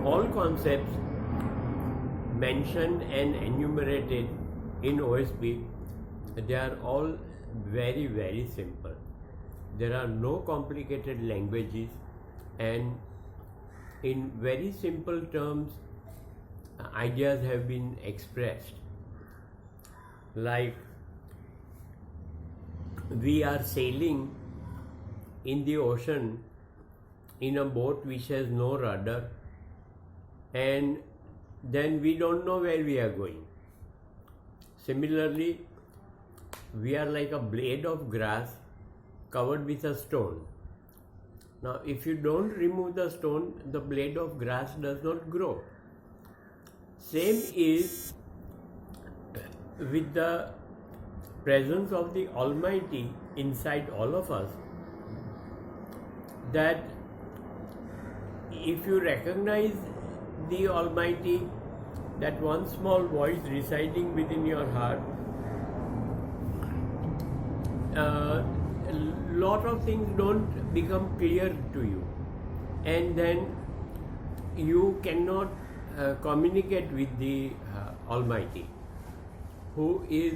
all concepts mentioned and enumerated in OSP, they are all very, very simple. There are no complicated languages, and in very simple terms, ideas have been expressed. Like, we are sailing in the ocean in a boat which has no rudder, and then we don't know where we are going. Similarly, we are like a blade of grass covered with a stone. Now, if you don't remove the stone, the blade of grass does not grow. Same is with the presence of the Almighty inside all of us, that if you recognize the Almighty, that one small voice residing within your heart, a lot of things don't become clear to you, and then you cannot communicate with the Almighty, who is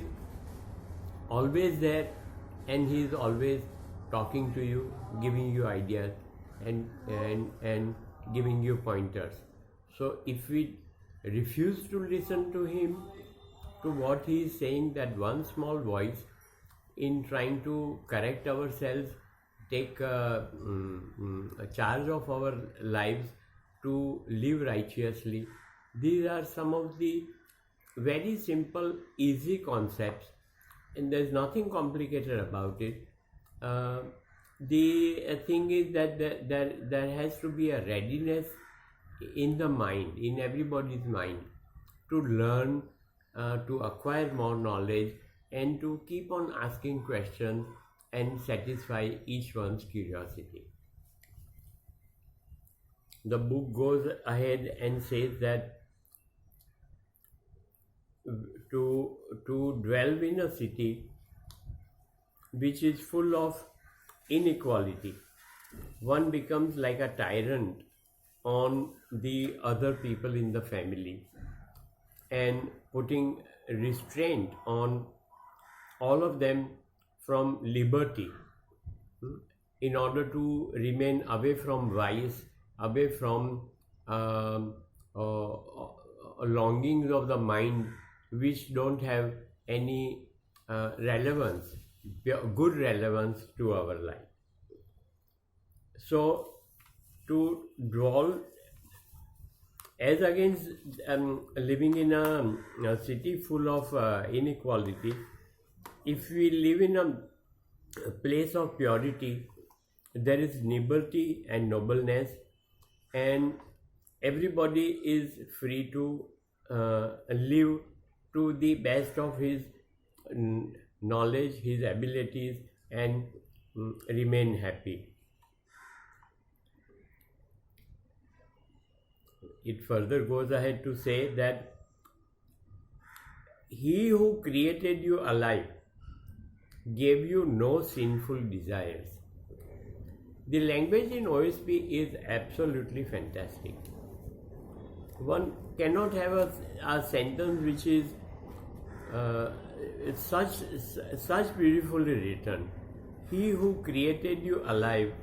always there, and He is always talking to you, giving you ideas and giving you pointers. So if we refuse to listen to Him, to what He is saying, that one small voice, in trying to correct ourselves, take a charge of our lives to live righteously, these are some of the very simple, easy concepts, and there's nothing complicated about it. The thing is that there has to be a readiness in the mind, in everybody's mind, to learn, to acquire more knowledge, and to keep on asking questions and satisfy each one's curiosity. The book goes ahead and says that to dwell in a city which is full of inequality, one becomes like a tyrant on the other people in the family, and putting restraint on all of them from liberty, in order to remain away from vice, away from longings of the mind which don't have any relevance, good relevance to our life. So, to dwell as against living in a city full of inequality, if we live in a place of purity, there is liberty and nobleness, and everybody is free to live to the best of his knowledge, his abilities, and remain happy. It further goes ahead to say that He who created you alive gave you no sinful desires. The language in OSP is absolutely fantastic. One cannot have a sentence which is such beautifully written. He who created you alive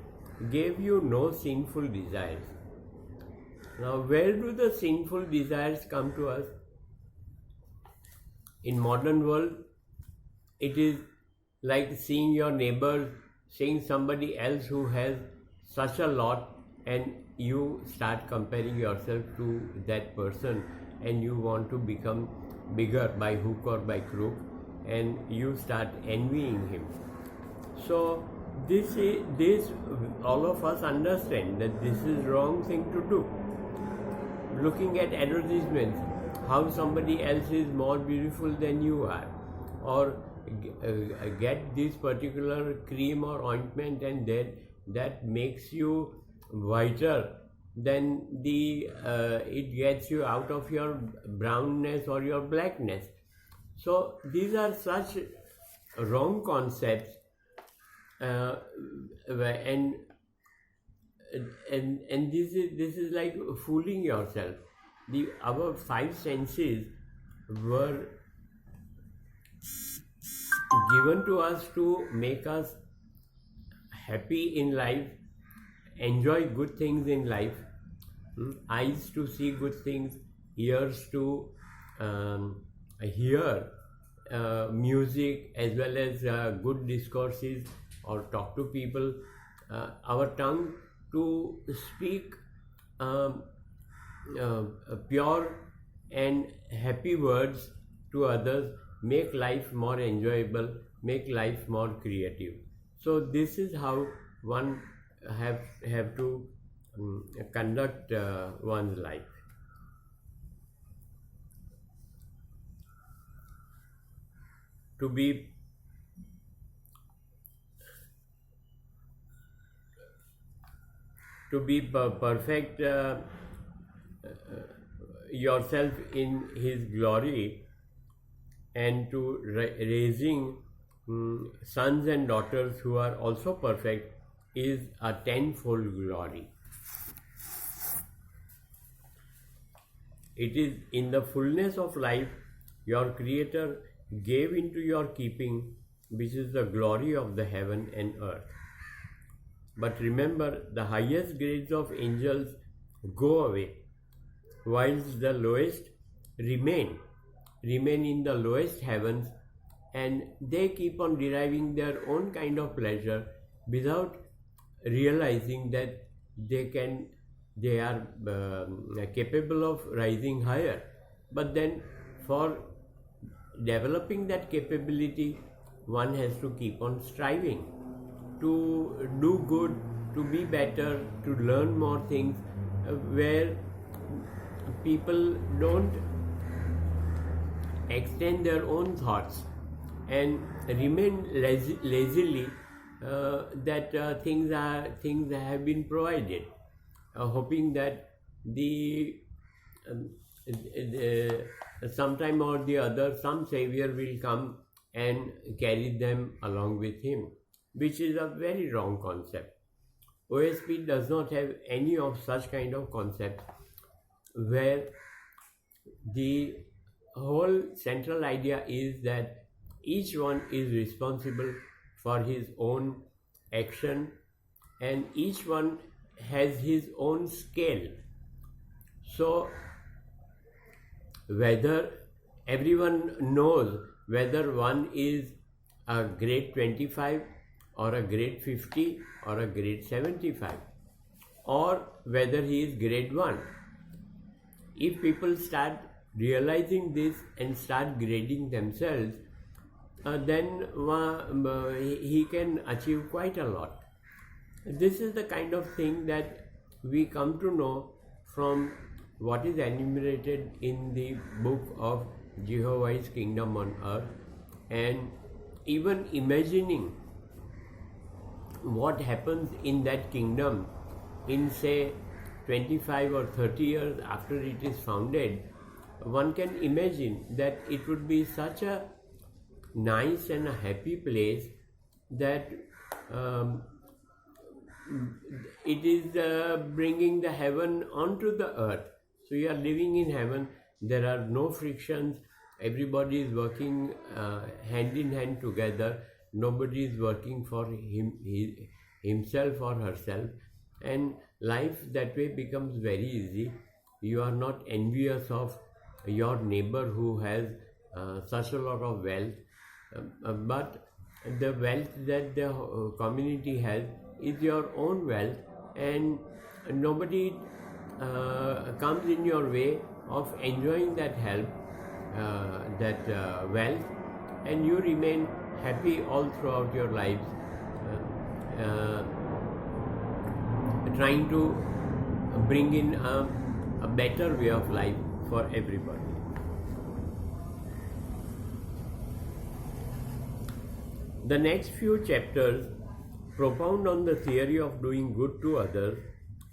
gave you no sinful desires. Now, where do the sinful desires come to us? In modern world, it is like seeing your neighbor, seeing somebody else who has such a lot, and you start comparing yourself to that person, and you want to become bigger by hook or by crook, and you start envying him. So this all of us understand that this is wrong thing to do. Looking at advertisements, how somebody else is more beautiful than you are, or get this particular cream or ointment, and that makes you whiter, then it gets you out of your brownness or your blackness. So these are such wrong concepts, and and this is like fooling yourself. Our five senses were given to us to make us happy in life, enjoy good things in life. Eyes to see good things, ears to hear music as well as good discourses or talk to people, our tongue to speak um, pure and happy words to others, make life more enjoyable, make life more creative. So this is how one have to conduct one's life. To be perfect yourself in His glory, and to raising sons and daughters who are also perfect is a tenfold glory. It is in the fullness of life your Creator gave into your keeping, which is the glory of the heaven and earth. But remember, the highest grades of angels go away, whilst the lowest remain in the lowest heavens, and they keep on deriving their own kind of pleasure without realizing that they are capable of rising higher. But then for developing that capability, one has to keep on striving to do good, to be better, to learn more things, where people don't extend their own thoughts and remain lazily that things have been provided, hoping that the sometime or the other some savior will come and carry them along with him, which is a very wrong concept. OSP does not have any of such kind of concept, where the whole central idea is that each one is responsible for his own action, and each one has his own scale. So whether everyone knows whether one is a grade 25 or a grade 50 or a grade 75, or whether he is grade 1. If people start realizing this and start grading themselves, then he can achieve quite a lot. This is the kind of thing that we come to know from what is enumerated in the book of Jehovah's Kingdom on Earth, and even imagining what happens in that kingdom in, say, 25 or 30 years after it is founded. One can imagine that it would be such a nice and a happy place that it is bringing the heaven onto the earth. So you are living in heaven, there are no frictions, everybody is working hand in hand together, nobody is working for himself or herself, and life that way becomes very easy. You are not envious of your neighbor who has such a lot of wealth, but the wealth that the community has is your own wealth, and nobody comes in your way of enjoying that help, that wealth, and you remain happy all throughout your lives, trying to bring in a better way of life for everybody. The next few chapters propound on the theory of doing good to others,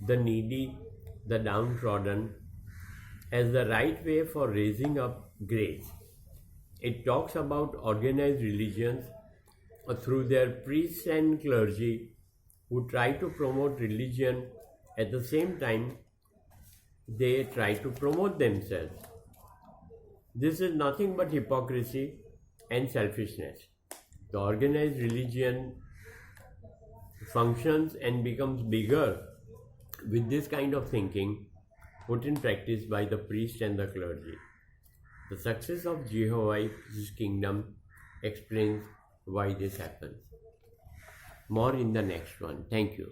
the needy, the downtrodden, as the right way for raising up grades. It talks about organized religions through their priests and clergy who try to promote religion At the same time, they try to promote themselves. This is nothing but hypocrisy and selfishness. The organized religion functions and becomes bigger with this kind of thinking put in practice by the priest and the clergy. The success of Jehovah's kingdom explains why this happens. More in the next one. Thank you.